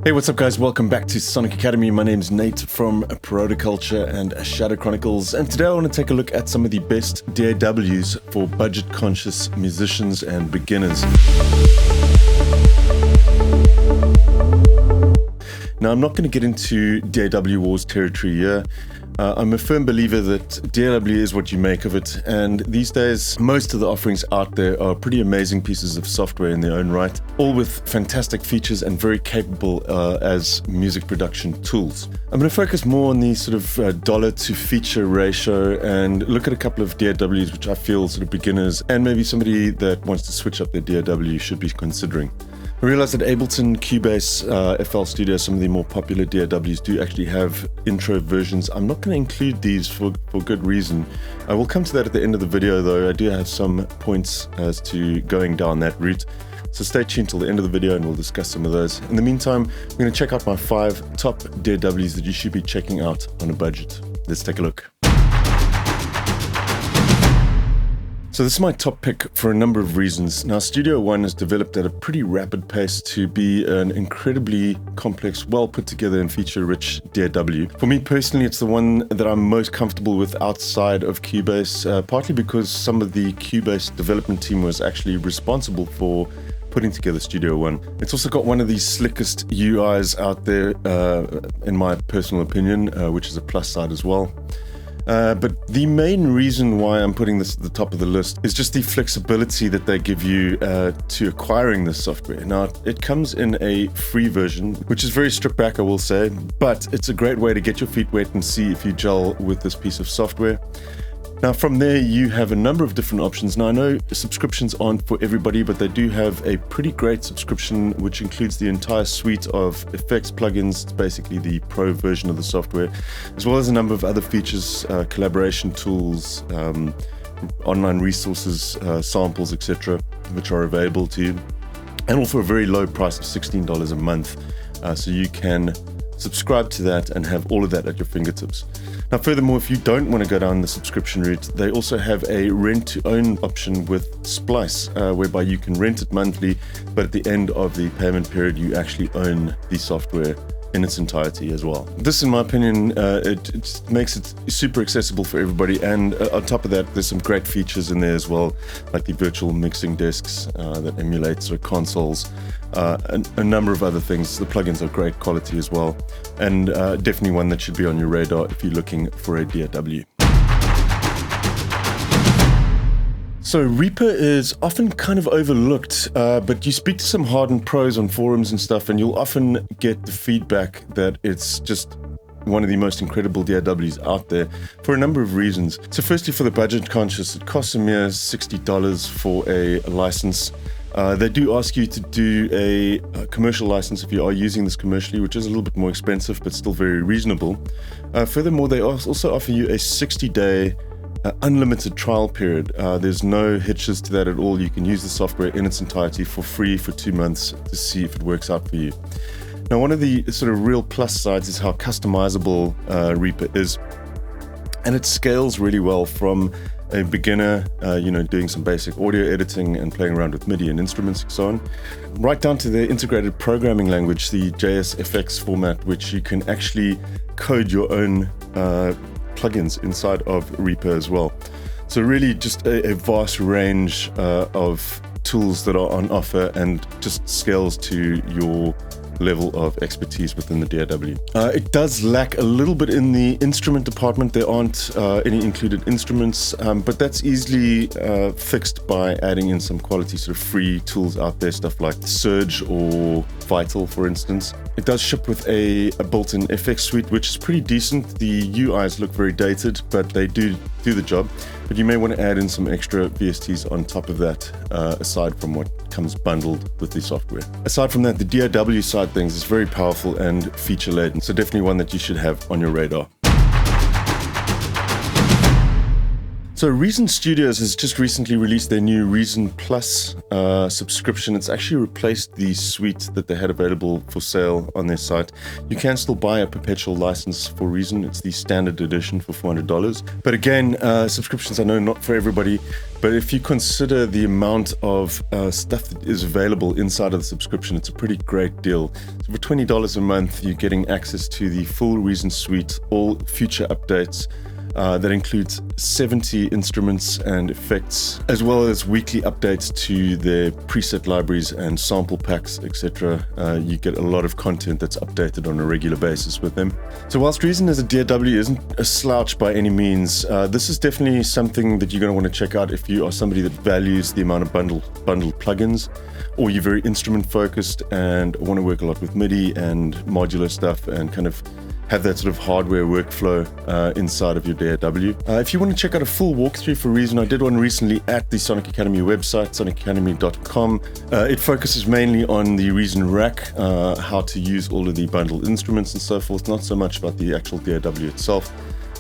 Hey, what's up guys? Welcome back to Sonic Academy. My name's Nate from Protoculture and Shadow Chronicles, and today I want to take a look at some of the best DAWs for budget-conscious musicians and beginners. Now, I'm not going to get into DAW wars territory here. I'm a firm believer that DAW is what you make of it, and these days most of the offerings out there are pretty amazing pieces of software in their own right, all with fantastic features and very capable as music production tools. I'm going to focus more on the sort of dollar to feature ratio and look at a couple of DAWs which I feel sort of beginners and maybe somebody that wants to switch up their DAW should be considering. I realized that Ableton, Cubase, FL Studio, some of the more popular DAWs do actually have intro versions. I'm not going to include these for good reason. I will come to that at the end of the video though. I do have some points as to going down that route. So stay tuned till the end of the video and we'll discuss some of those. In the meantime, I'm going to check out my 5 top DAWs that you should be checking out on a budget. Let's take a look. So this is my top pick for a number of reasons. Now, Studio One has developed at a pretty rapid pace to be an incredibly complex, well put together and feature-rich DAW. For me personally, it's the one that I'm most comfortable with outside of Cubase, partly because some of the Cubase development team was actually responsible for putting together Studio One. It's also got one of the slickest UIs out there, in my personal opinion, which is a plus side as well. But the main reason why I'm putting this at the top of the list is just the flexibility that they give you to acquiring this software. Now, it comes in a free version, which is very stripped back, I will say, but it's a great way to get your feet wet and see if you gel with this piece of software. Now, from there, you have a number of different options. Now, I know subscriptions aren't for everybody, but they do have a pretty great subscription, which includes the entire suite of effects plugins, basically the pro version of the software, as well as a number of other features, collaboration tools, online resources, samples, etc., which are available to you, and all for a very low price of $16 a month. So you can subscribe to that and have all of that at your fingertips. Now, furthermore, if you don't want to go down the subscription route, they also have a rent-to-own option with Splice, whereby you can rent it monthly, but at the end of the payment period, you actually own the software in its entirety as well. This, in my opinion, it makes it super accessible for everybody, and on top of that, there's some great features in there as well, like the virtual mixing desks that emulate sort of consoles, and a number of other things. The plugins are great quality as well, and definitely one that should be on your radar if you're looking for a DAW. So Reaper is often kind of overlooked, but you speak to some hardened pros on forums and stuff, and you'll often get the feedback that it's just one of the most incredible DAWs out there for a number of reasons. So firstly, for the budget conscious, it costs a mere $60 for a license. They do ask you to do a commercial license if you are using this commercially, which is a little bit more expensive, but still very reasonable. Furthermore, they also offer you a 60-day unlimited trial period. There's no hitches to that at all. You can use the software in its entirety for free for 2 months to see if it works out for you. Now, one of the sort of real plus sides is how customizable Reaper is, and it scales really well from a beginner, doing some basic audio editing and playing around with MIDI and instruments and so on, right down to the integrated programming language, the JSFX format, which you can actually code your own plugins inside of Reaper as well. So really just a vast range of tools that are on offer and just scales to your level of expertise within the DAW. It does lack a little bit in the instrument department. There aren't any included instruments, but that's easily fixed by adding in some quality sort of free tools out there, stuff like Surge or Vital, for instance. It does ship with a built-in FX suite, which is pretty decent. The UIs look very dated, but they do the job. But you may want to add in some extra VSTs on top of that, aside from what comes bundled with the software. Aside from that, the DAW side things is very powerful and feature-laden, so definitely one that you should have on your radar. So Reason Studios has just recently released their new Reason Plus subscription. It's actually replaced the suite that they had available for sale on their site. You can still buy a perpetual license for Reason. It's the standard edition for $400. But again, subscriptions, I know, not for everybody. But if you consider the amount of stuff that is available inside of the subscription, it's a pretty great deal. So for $20 a month, you're getting access to the full Reason suite, all future updates. That includes 70 instruments and effects, as well as weekly updates to their preset libraries and sample packs, etc. You get a lot of content that's updated on a regular basis with them. So whilst Reason as a DAW isn't a slouch by any means, this is definitely something that you're going to want to check out if you are somebody that values the amount of bundled plugins, or you're very instrument focused and want to work a lot with MIDI and modular stuff and kind of have that sort of hardware workflow inside of your DAW. If you want to check out a full walkthrough for Reason, I did one recently at the Sonic Academy website, sonicacademy.com. It focuses mainly on the Reason rack, how to use all of the bundled instruments and so forth, not so much about the actual DAW itself.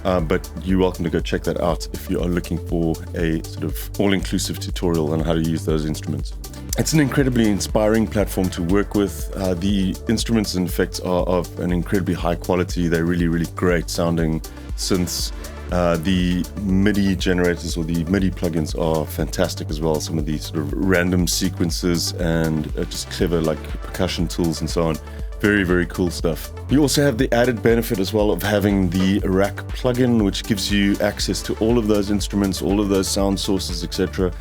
But you're welcome to go check that out if you are looking for a sort of all-inclusive tutorial on how to use those instruments. It's an incredibly inspiring platform to work with. The instruments and effects are of an incredibly high quality. They're really, really great sounding synths. The MIDI generators or the MIDI plugins are fantastic as well. Some of these sort of random sequences and just clever like percussion tools and so on. Very, very cool stuff. You also have the added benefit as well of having the rack plugin, which gives you access to all of those instruments, all of those sound sources, etc.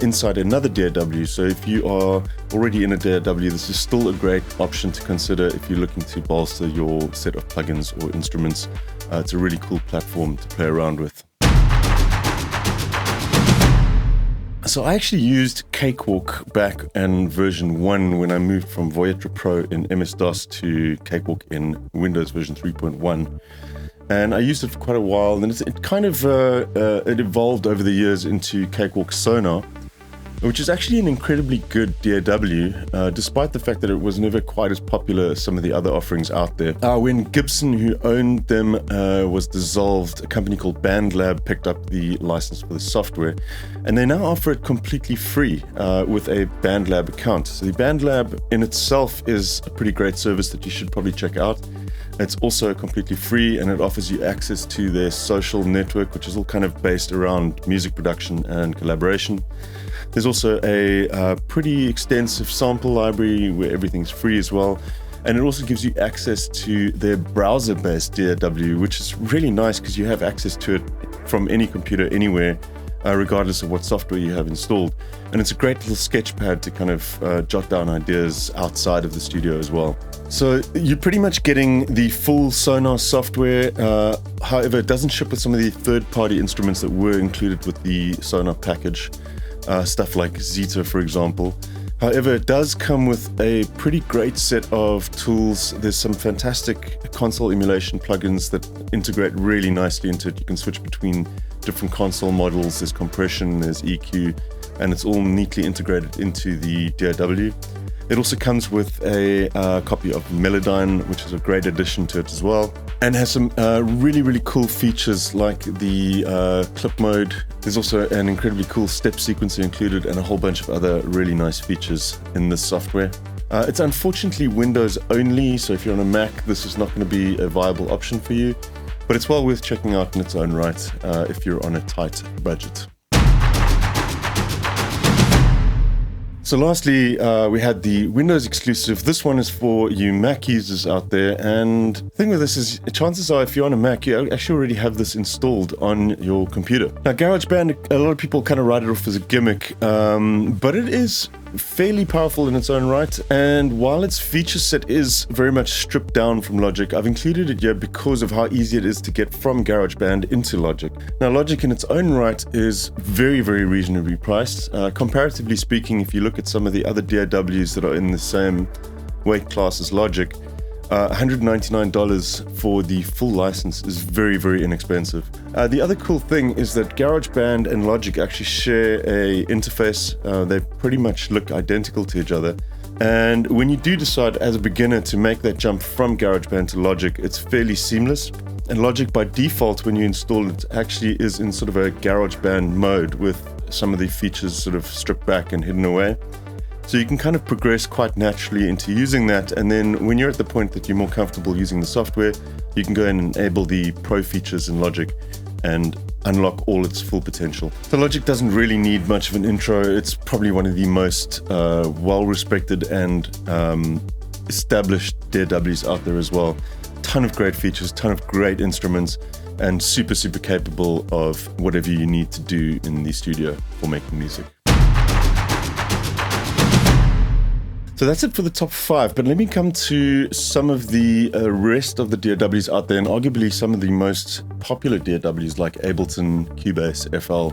Inside another DAW. So if you are already in a DAW, this is still a great option to consider if you're looking to bolster your set of plugins or instruments. It's a really cool platform to play around with. So I actually used Cakewalk back in version 1 when I moved from Voyager Pro in MS-DOS to Cakewalk in Windows version 3.1. And I used it for quite a while, and it kind of it evolved over the years into Cakewalk Sonar, which is actually an incredibly good DAW, despite the fact that it was never quite as popular as some of the other offerings out there. When Gibson, who owned them, was dissolved, a company called BandLab picked up the license for the software, and they now offer it completely free with a BandLab account. So the BandLab in itself is a pretty great service that you should probably check out. It's also completely free, and it offers you access to their social network, which is all kind of based around music production and collaboration. There's also a pretty extensive sample library where everything's free as well. And it also gives you access to their browser-based DAW, which is really nice because you have access to it from any computer anywhere, regardless of what software you have installed. And it's a great little sketch pad to kind of jot down ideas outside of the studio as well. So you're pretty much getting the full Sonar software. However, it doesn't ship with some of the third-party instruments that were included with the Sonar package, stuff like Zeta, for example. However, it does come with a pretty great set of tools. There's some fantastic console emulation plugins that integrate really nicely into it. You can switch between different console models. There's compression, there's EQ, and it's all neatly integrated into the DAW. It also comes with a copy of Melodyne, which is a great addition to it as well, and has some really, really cool features like the clip mode. There's also an incredibly cool step sequencer included and a whole bunch of other really nice features in this software. It's unfortunately Windows only, so if you're on a Mac, this is not going to be a viable option for you, but it's well worth checking out in its own right if you're on a tight budget. So lastly, we had the Windows exclusive. This one is for you Mac users out there. And the thing with this is, chances are if you're on a Mac, you actually already have this installed on your computer. Now, Garageband, a lot of people kind of write it off as a gimmick, but it is fairly powerful in its own right. And while its feature set is very much stripped down from Logic, I've included it here because of how easy it is to get from Garageband into Logic. Now, Logic in its own right is very, very reasonably priced. Comparatively speaking, if you look at some of the other DAWs that are in the same weight class as Logic, $199 for the full license is very, very inexpensive. The other cool thing is that GarageBand and Logic actually share a interface. They pretty much look identical to each other. And when you do decide as a beginner to make that jump from GarageBand to Logic, it's fairly seamless. And Logic by default, when you install it, actually is in sort of a Garageband mode with some of the features sort of stripped back and hidden away. So you can kind of progress quite naturally into using that, and then when you're at the point that you're more comfortable using the software, you can go and enable the Pro features in Logic and unlock all its full potential. So Logic doesn't really need much of an intro. It's probably one of the most well-respected and established DAWs out there as well. Ton of great features, ton of great instruments, and super capable of whatever you need to do in the studio for making music. So that's it for the top 5, but let me come to some of the rest of the DAWs out there, and arguably some of the most popular DAWs like Ableton, Cubase, FL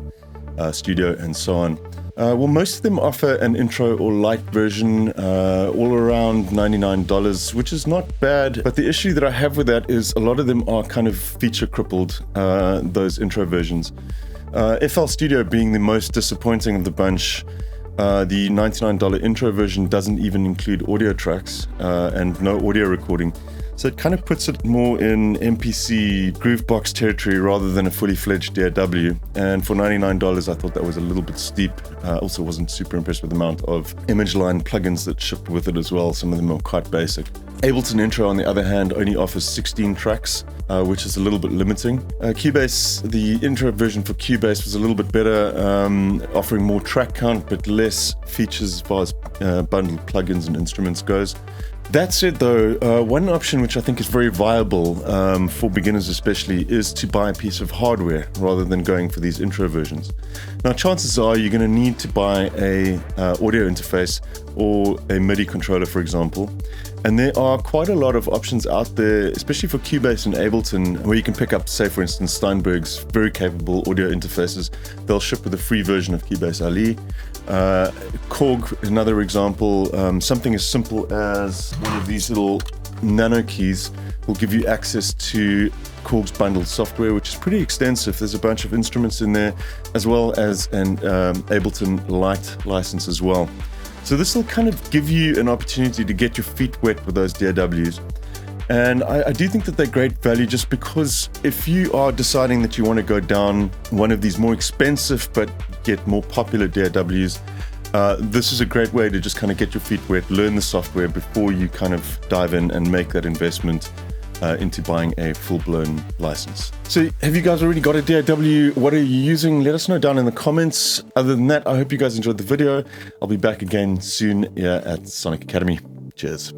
Studio, and so on. Well, most of them offer an intro or light version, all around $99, which is not bad. But the issue that I have with that is a lot of them are kind of feature crippled, those intro versions. FL Studio being the most disappointing of the bunch. The $99 intro version doesn't even include audio tracks and no audio recording. So it kind of puts it more in MPC Groovebox territory rather than a fully fledged DAW. And for $99, I thought that was a little bit steep. Also wasn't super impressed with the amount of image line plugins that shipped with it as well. Some of them are quite basic. Ableton Intro, on the other hand, only offers 16 tracks, which is a little bit limiting. Cubase, the intro version for Cubase was a little bit better, offering more track count, but less features as far as bundled plugins and instruments goes. That said though, one option which I think is very viable for beginners especially is to buy a piece of hardware rather than going for these intro versions. Now chances are you're going to need to buy a audio interface or a MIDI controller, for example. And there are quite a lot of options out there, especially for Cubase and Ableton, where you can pick up, say for instance, Steinberg's very capable audio interfaces. They'll ship with a free version of Cubase Ali. Korg, another example, something as simple as one of these little nano keys will give you access to Korg's bundled software, which is pretty extensive. There's a bunch of instruments in there, as well as an Ableton Lite license as well. So this will kind of give you an opportunity to get your feet wet with those DAWs. And I do think that they're great value, just because if you are deciding that you want to go down one of these more expensive but get more popular DAWs, this is a great way to just kind of get your feet wet, learn the software before you kind of dive in and make that investment into buying a full-blown license. So have you guys already got a DAW? What are you using? Let us know down in the comments. Other than that, I hope you guys enjoyed the video. I'll be back again soon here at Sonic Academy. Cheers.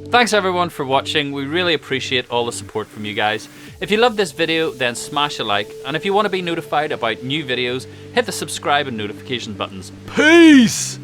Thanks everyone for watching. We really appreciate all the support from you guys. If you love this video, then smash a like, and if you want to be notified about new videos, hit the subscribe and notification buttons. Peace!